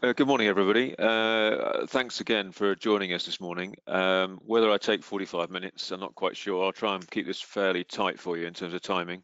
Good morning, everybody. Thanks again for joining us this morning. Whether I take 45 minutes, I'm not quite sure. I'll try and keep this fairly tight for you in terms of timing.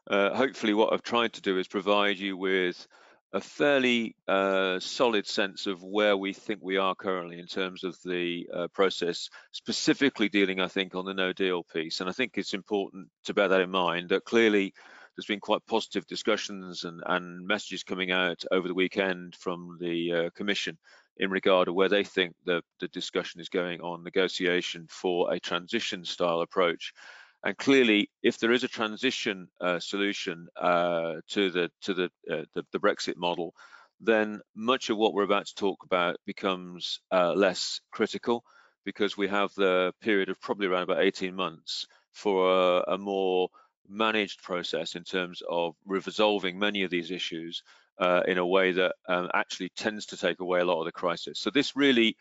Hopefully, what I've tried to do is provide you with a fairly solid sense of where we think we are currently in terms of the process, specifically dealing, I think, on the no deal piece. And I think it's important to bear that in mind, that clearly there's been quite positive discussions and messages coming out over the weekend from the Commission in regard to where they think the discussion is going on negotiation for a transition style approach. And clearly, if there is a transition solution to the Brexit model, then much of what we're about to talk about becomes less critical, because we have the period of probably around about 18 months for a more managed process in terms of resolving many of these issues in a way that actually tends to take away a lot of the crisis. So this really,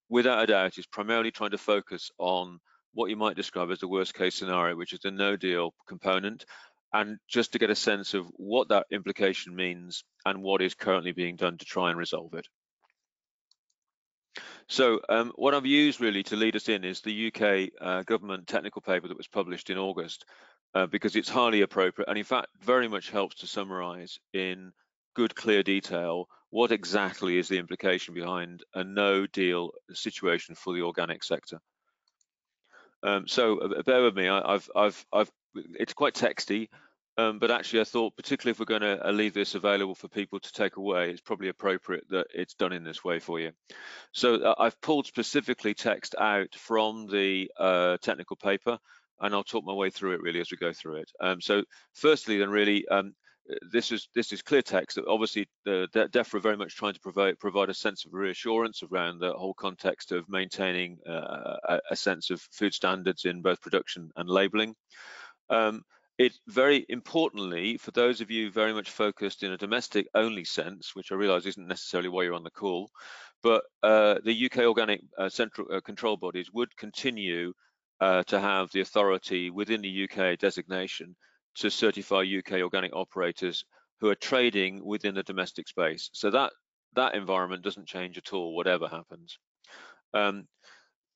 without a doubt, is primarily trying to focus on what you might describe as the worst case scenario, which is the no deal component, and just to get a sense of what that implication means and what is currently being done to try and resolve it. So what I've used really to lead us in is the UK government technical paper that was published in August, because it's highly appropriate and in fact very much helps to summarise in good, clear detail what exactly is the implication behind a no deal situation for the organic sector. So bear with me, it's quite texty. But actually, I thought, particularly if we're going to leave this available for people to take away, it's probably appropriate that it's done in this way for you. So I've pulled specifically text out from the technical paper, and I'll talk my way through it really as we go through it. So firstly, then really, this is clear text that obviously the Defra are very much trying to provide a sense of reassurance around the whole context of maintaining a sense of food standards in both production and labelling. It very importantly, for those of you very much focused in a domestic only sense, which I realise isn't necessarily why you're on the call, but the UK organic central control bodies would continue to have the authority within the UK designation to certify UK organic operators who are trading within the domestic space. So that environment doesn't change at all, whatever happens.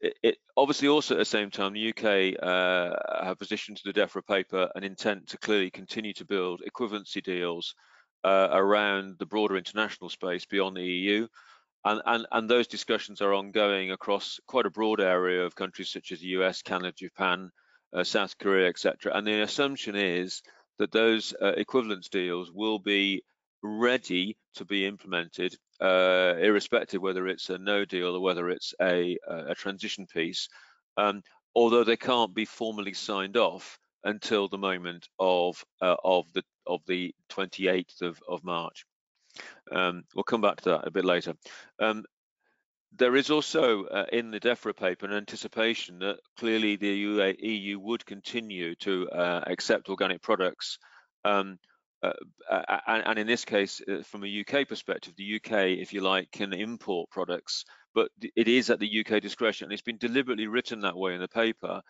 It obviously also at the same time, the UK have positioned to the Defra paper an intent to clearly continue to build equivalency deals around the broader international space beyond the EU. And those discussions are ongoing across quite a broad area of countries such as the US, Canada, Japan, South Korea, etc. And the assumption is that those equivalence deals will be ready to be implemented, irrespective whether it's a no deal or whether it's a transition piece, although they can't be formally signed off until the moment of the 28th of March. We'll come back to that a bit later. There is also in the Defra paper an anticipation that clearly the EU would continue to accept organic products, and in this case, from a UK perspective, the UK, if you like, can import products, but it is at the UK discretion. And it's been deliberately written that way in the paper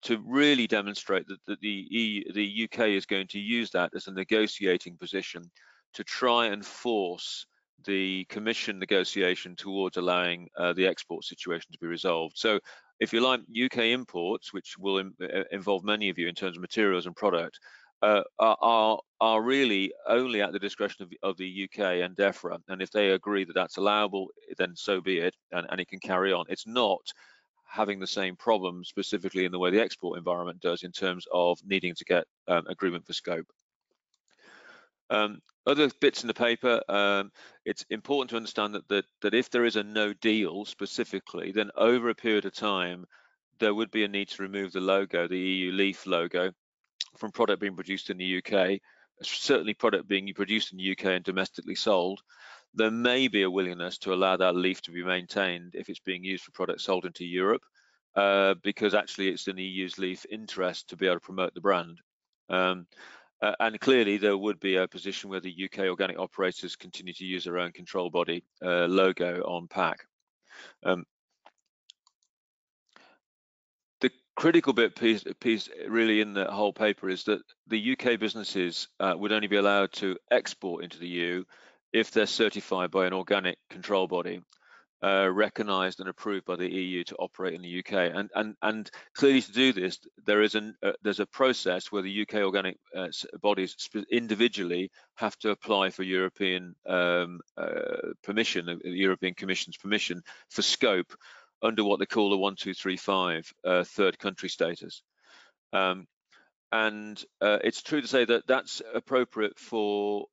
to really demonstrate that the UK is going to use that as a negotiating position to try and force the Commission negotiation towards allowing the export situation to be resolved. So if you like, UK imports, which will involve many of you in terms of materials and product, are really only at the discretion of the UK and Defra. And if they agree that that's allowable, then so be it, and it can carry on. It's not having the same problem specifically in the way the export environment does in terms of needing to get agreement for scope. Other bits in the paper, it's important to understand that if there is a no deal specifically, then over a period of time, there would be a need to remove the logo, the EU leaf logo, from product being produced in the UK, certainly product being produced in the UK and domestically sold. There may be a willingness to allow that leaf to be maintained if it's being used for products sold into Europe, because actually it's in the EU's leaf interest to be able to promote the brand. And clearly there would be a position where the UK organic operators continue to use their own control body logo on pack. The critical piece really in the whole paper is that the UK businesses would only be allowed to export into the EU if they're certified by an organic control body, recognised and approved by the EU to operate in the UK. And clearly, to do this, there's a process where the UK organic bodies individually have to apply for European permission, the European Commission's permission for scope under what they call the 1235 third country status. And it's true to say that that's appropriate for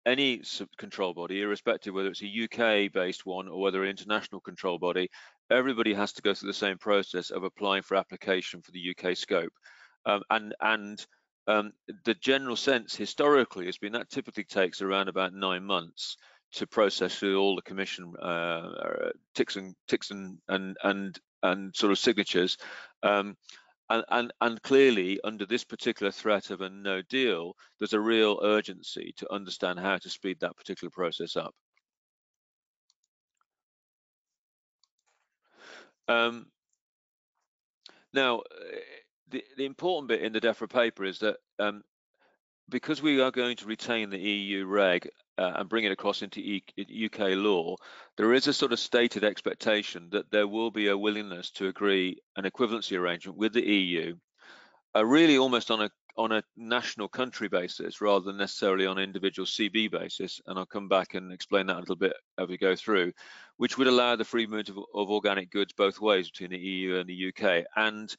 any control body, irrespective whether it's a UK-based one or whether an international control body. Everybody has to go through the same process of applying for application for the UK scope. The general sense historically has been that typically takes around about 9 months to process through all the Commission ticks and sort of signatures. And clearly, under this particular threat of a no deal, there's a real urgency to understand how to speed that particular process up. Now, the important bit in the Defra paper is that because we are going to retain the EU reg and bring it across into UK law, there is a sort of stated expectation that there will be a willingness to agree an equivalency arrangement with the EU, really almost on a national country basis rather than necessarily on an individual CB basis, and I'll come back and explain that a little bit as we go through, which would allow the free movement of organic goods both ways between the EU and the UK. And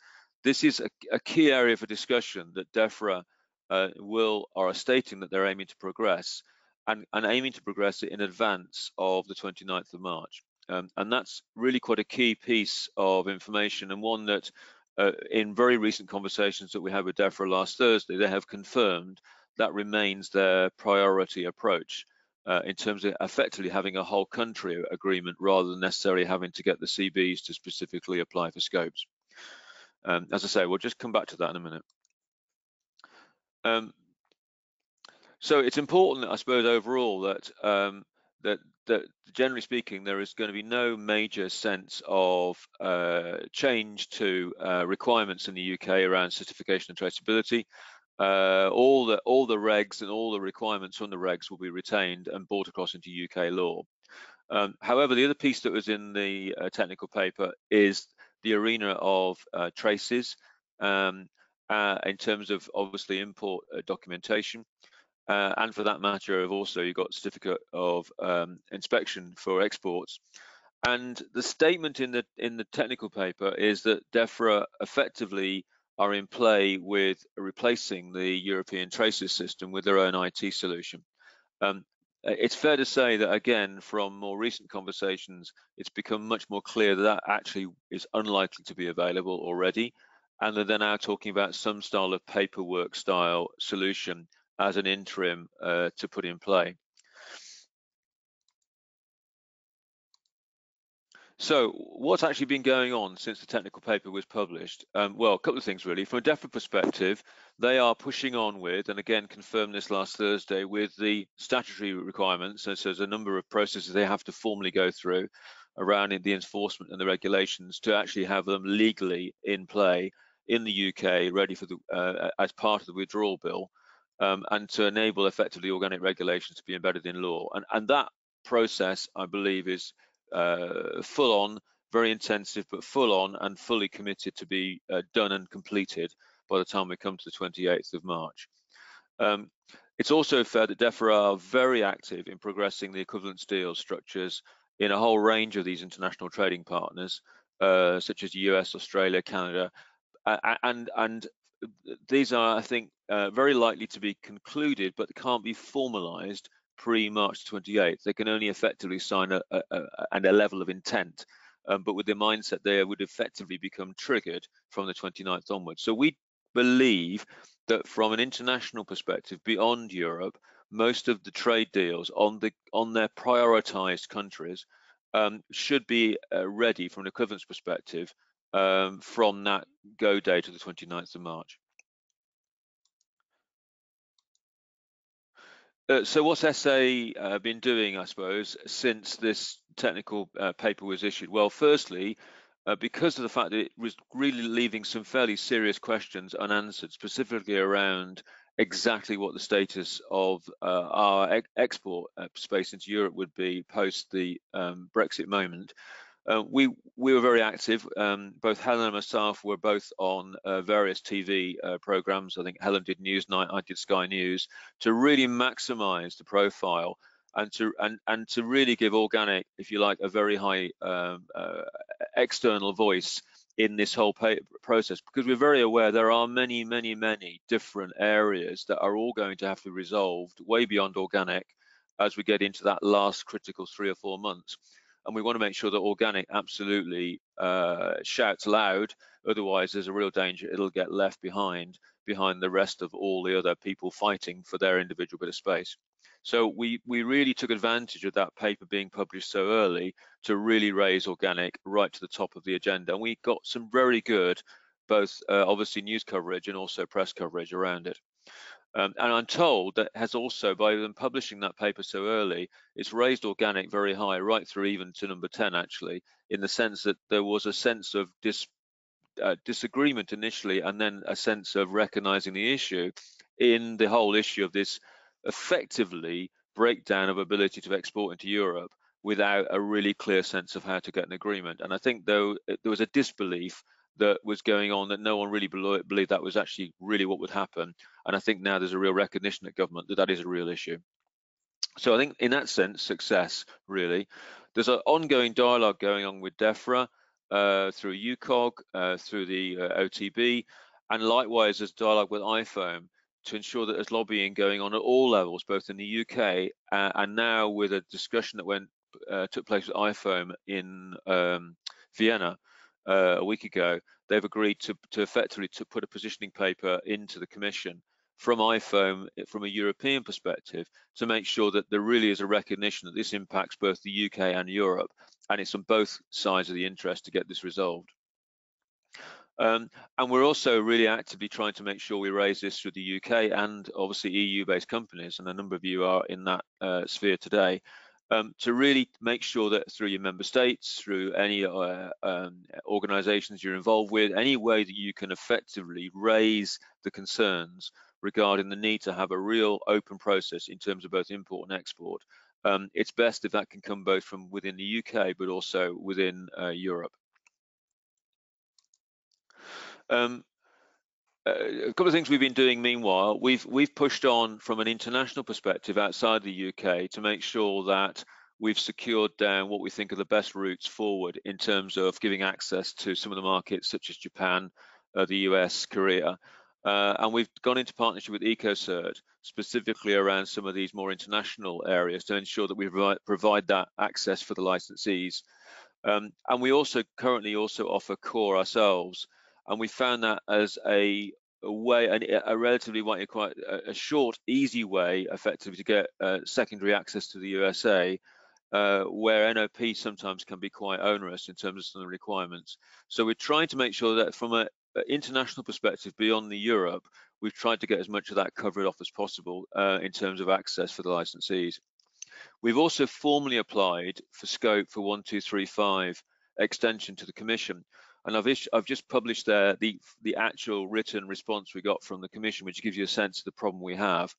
this is a key area for discussion that Defra are stating that they're aiming to progress, and aiming to progress it in advance of the 29th of March. And that's really quite a key piece of information, and one that in very recent conversations that we had with Defra last Thursday, they have confirmed that remains their priority approach in terms of effectively having a whole country agreement rather than necessarily having to get the CBs to specifically apply for scopes. As I say, we'll just come back to that in a minute. So it's important, I suppose, overall that generally speaking, there is going to be no major sense of change to requirements in the UK around certification and traceability. All the regs and all the requirements from the regs will be retained and brought across into UK law. However, the other piece that was in the technical paper is the arena of traces in terms of obviously import documentation. And for that matter, you've got certificate of inspection for exports. And the statement in the technical paper is that Defra effectively are in play with replacing the European traces system with their own IT solution. It's fair to say that, again, from more recent conversations, it's become much more clear that that actually is unlikely to be available already, and that they're now talking about some style of paperwork style solution as an interim to put in play. So what's actually been going on since the technical paper was published? Well, a couple of things really. From a Defra perspective, they are pushing on with, and again confirmed this last Thursday, with the statutory requirements. So there's a number of processes they have to formally go through around the enforcement and the regulations to actually have them legally in play in the UK, ready for the as part of the withdrawal bill. And to enable effectively organic regulations to be embedded in law. And that process, I believe, is full on, very intensive, but full on and fully committed to be done and completed by the time we come to the 28th of March. It's also fair that Defra are very active in progressing the equivalence deal structures in a whole range of these international trading partners, such as the US, Australia, Canada, and these are, I think, very likely to be concluded, but can't be formalized pre-March 28th. They can only effectively sign a level of intent, but with the mindset they would effectively become triggered from the 29th onwards. So we believe that from an international perspective, beyond Europe, most of the trade deals on their prioritized countries should be ready from an equivalence perspective from that go date of the 29th of March. So what's SA been doing, I suppose, since this technical paper was issued? Well, firstly, because of the fact that it was really leaving some fairly serious questions unanswered, specifically around exactly what the status of our export space into Europe would be post the Brexit moment. We were very active. Both Helen and myself were both on various TV programs. I think Helen did Newsnight, I did Sky News, to really maximise the profile and to really give Organic, if you like, a very high external voice in this whole process, because we're very aware there are many different areas that are all going to have to be resolved way beyond Organic as we get into that last critical 3 or 4 months. And we want to make sure that Organic absolutely shouts loud. Otherwise, there's a real danger it'll get left behind the rest of all the other people fighting for their individual bit of space. So we really took advantage of that paper being published so early to really raise Organic right to the top of the agenda. And we got some very good, both obviously news coverage and also press coverage around it. And I'm told that has also, by them publishing that paper so early, it's raised Organic very high, right through even to number 10, actually, in the sense that there was a sense of disagreement initially, and then a sense of recognizing the issue in the whole issue of this effectively breakdown of ability to export into Europe without a really clear sense of how to get an agreement. And I think, though, there was a disbelief that was going on, that no one really believed that was actually really what would happen. And I think now there's a real recognition at government that that is a real issue. So I think in that sense, success, really. There's an ongoing dialogue going on with Defra through UCOG, through the OTB, and likewise there's dialogue with IFOAM to ensure that there's lobbying going on at all levels, both in the UK and now with a discussion that took place with IFOAM in Vienna a week ago. They've agreed to effectively to put a positioning paper into the Commission from IFOAM, from a European perspective, to make sure that there really is a recognition that this impacts both the UK and Europe, and it's on both sides of the interest to get this resolved. And we're also really actively trying to make sure we raise this through the UK and obviously EU-based companies, and a number of you are in that sphere today, to really make sure that through your member states, through any organisations you're involved with, any way that you can effectively raise the concerns regarding the need to have a real open process in terms of both import and export. It's best if that can come both from within the UK but also within Europe. A couple of things we've been doing meanwhile. We've pushed on from an international perspective outside the UK to make sure that we've secured down what we think are the best routes forward in terms of giving access to some of the markets such as Japan, the US, Korea. And we've gone into partnership with Cert, specifically around some of these more international areas, to ensure that we provide that access for the licensees. And we also currently offer core ourselves, and we found that as a way, a relatively quite a short, easy way, effectively, to get secondary access to the USA, where NOP sometimes can be quite onerous in terms of some of the requirements. So we're trying to make sure that from an international perspective, beyond the Europe, we've tried to get as much of that covered off as possible in terms of access for the licensees. We've also formally applied for scope for 1235 extension to the Commission, and I've just published there the actual written response we got from the Commission, which gives you a sense of the problem we have.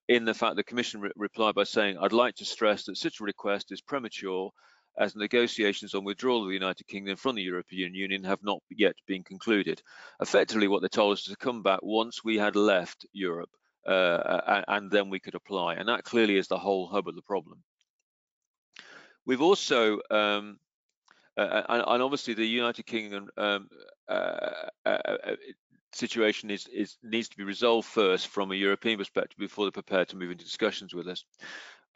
In the fact the Commission replied by saying, "I'd like to stress that such a request is premature, as negotiations on withdrawal of the United Kingdom from the European Union have not yet been concluded." Effectively, what they told us is to come back once we had left Europe, and then we could apply, and that clearly is the whole hub of the problem. We've also and obviously the United Kingdom situation needs to be resolved first from a European perspective before they're prepared to move into discussions with us.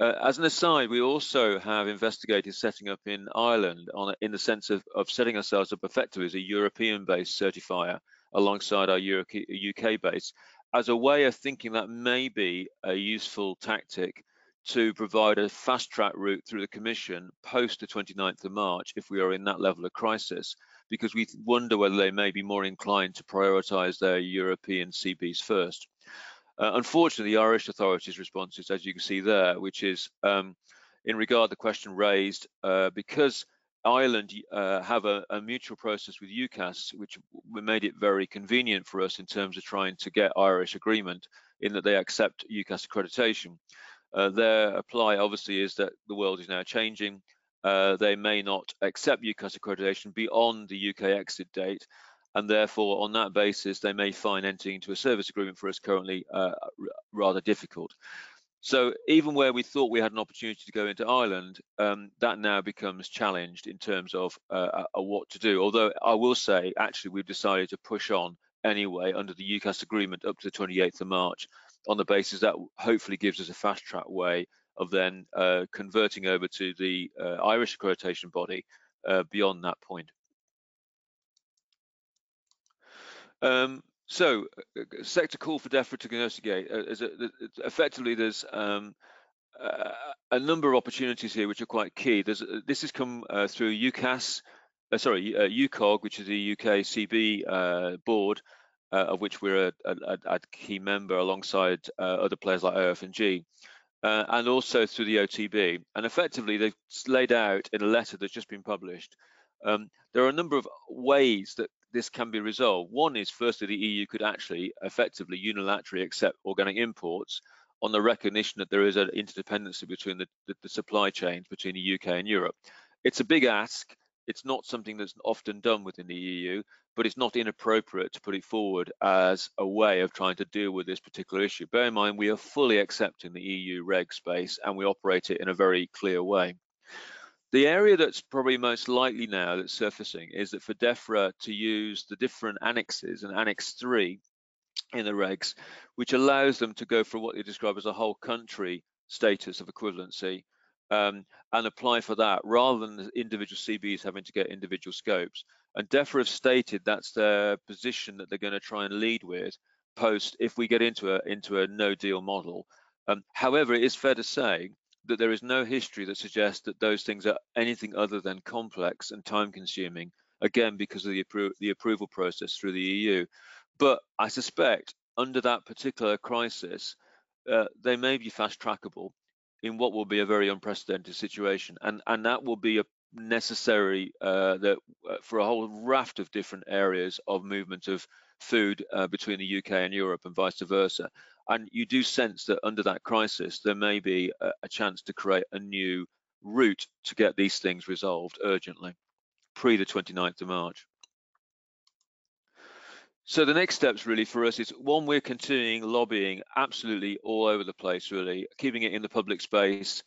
As an aside, we also have investigated setting up in Ireland in the sense of setting ourselves up effectively as a European-based certifier alongside our UK base, as a way of thinking that may be a useful tactic to provide a fast-track route through the Commission post the 29th of March if we are in that level of crisis, because we wonder whether they may be more inclined to prioritise their European CBs first. Unfortunately, the Irish authorities' response is, as you can see there, which is in regard to the question raised, because Ireland have a mutual process with UCAS, which made it very convenient for us in terms of trying to get Irish agreement in that they accept UCAS accreditation. Their apply obviously is that the world is now changing. They may not accept UCAS accreditation beyond the UK exit date, and therefore on that basis they may find entering into a service agreement for us currently rather difficult. So even where we thought we had an opportunity to go into Ireland, that now becomes challenged in terms of what to do. Although I will say, actually, we've decided to push on anyway under the UCAS agreement up to the 28th of March on the basis that hopefully gives us a fast track way of then converting over to the Irish accreditation body beyond that point. So, sector call for Defra to investigate. Effectively, there's a number of opportunities here which are quite key. This has come through UCAS, UCOG, which is the UK CB board, of which we're a key member alongside other players like OF&G, and also through the OTB. And effectively, they've laid out in a letter that's just been published. There are a number of ways that this can be resolved. One is, firstly, the EU could actually effectively unilaterally accept organic imports on the recognition that there is an interdependency between the supply chains between the UK and Europe. It's a big ask. It's not something that's often done within the EU, but it's not inappropriate to put it forward as a way of trying to deal with this particular issue. Bear in mind, we are fully accepting the EU reg space and we operate it in a very clear way. The area that's probably most likely now that's surfacing is that for Defra to use the different annexes and Annex 3 in the regs, which allows them to go for what they describe as a whole country status of equivalency and apply for that rather than the individual CBs having to get individual scopes. And Defra have stated that's their position that they're going to try and lead with post if we get into a no deal model. However, it is fair to say that there is no history that suggests that those things are anything other than complex and time consuming, again, because of the approval process through the EU. But I suspect under that particular crisis, they may be fast trackable in what will be a very unprecedented situation. And that will be a necessary for a whole raft of different areas of movement of food between the UK and Europe and vice versa. And you do sense that under that crisis, there may be a chance to create a new route to get these things resolved urgently, pre the 29th of March. So the next steps really for us is, one, we're continuing lobbying absolutely all over the place, really, keeping it in the public space,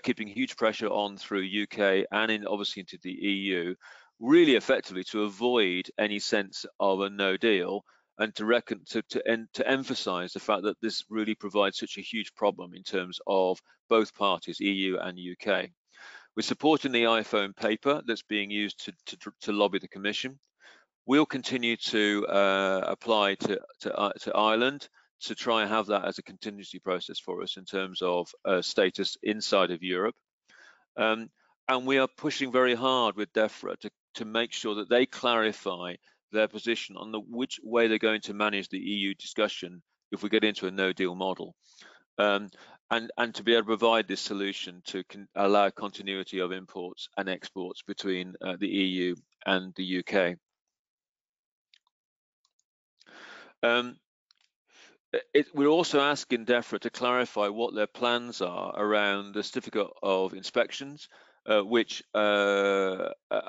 keeping huge pressure on through UK and obviously into the EU, really effectively to avoid any sense of a no deal and to emphasize the fact that this really provides such a huge problem in terms of both parties, EU and UK. We're supporting the iPhone paper that's being used to lobby the Commission. We'll continue to apply to Ireland to try and have that as a contingency process for us in terms of status inside of Europe. And we are pushing very hard with Defra to make sure that they clarify their position on which way they're going to manage the EU discussion if we get into a no-deal model. And to be able to provide this solution to allow continuity of imports and exports between the EU and the UK. We're also asking Defra to clarify what their plans are around the certificate of inspections, which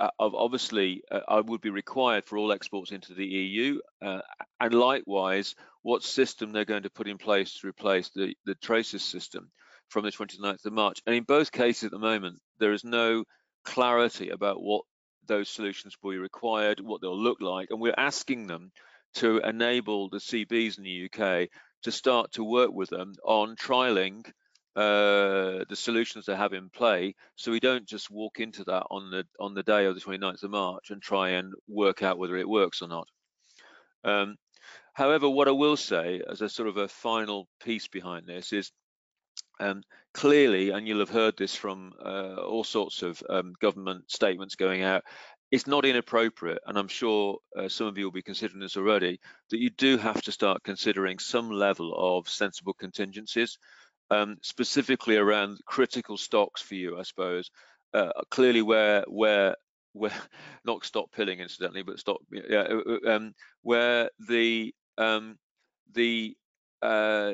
obviously would be required for all exports into the EU, and likewise, what system they're going to put in place to replace the traces system from the 29th of March. And in both cases at the moment, there is no clarity about what those solutions will be required, what they'll look like, and we're asking them to enable the CBs in the UK to start to work with them on trialing the solutions they have in play, so we don't just walk into that on the day of the 29th of March and try and work out whether it works or not. However, what I will say as a sort of a final piece behind this is clearly, and you'll have heard this from all sorts of government statements going out, it's not inappropriate, and I'm sure some of you will be considering this already, that you do have to start considering some level of sensible contingencies, specifically around critical stocks for you, I suppose. Clearly where where not stop pilling incidentally, but stop where the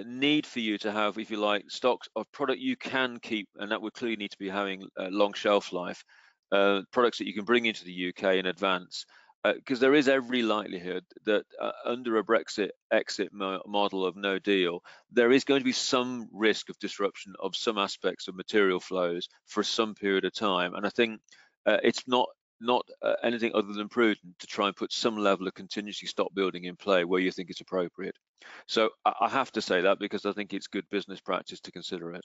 need for you to have, if you like, stocks of product you can keep, and that would clearly need to be having a long shelf life, products that you can bring into the UK in advance, because there is every likelihood that under a Brexit exit model of no deal, there is going to be some risk of disruption of some aspects of material flows for some period of time. And I think it's not anything other than prudent to try and put some level of contingency stock building in play where you think it's appropriate. So I have to say that because I think it's good business practice to consider it.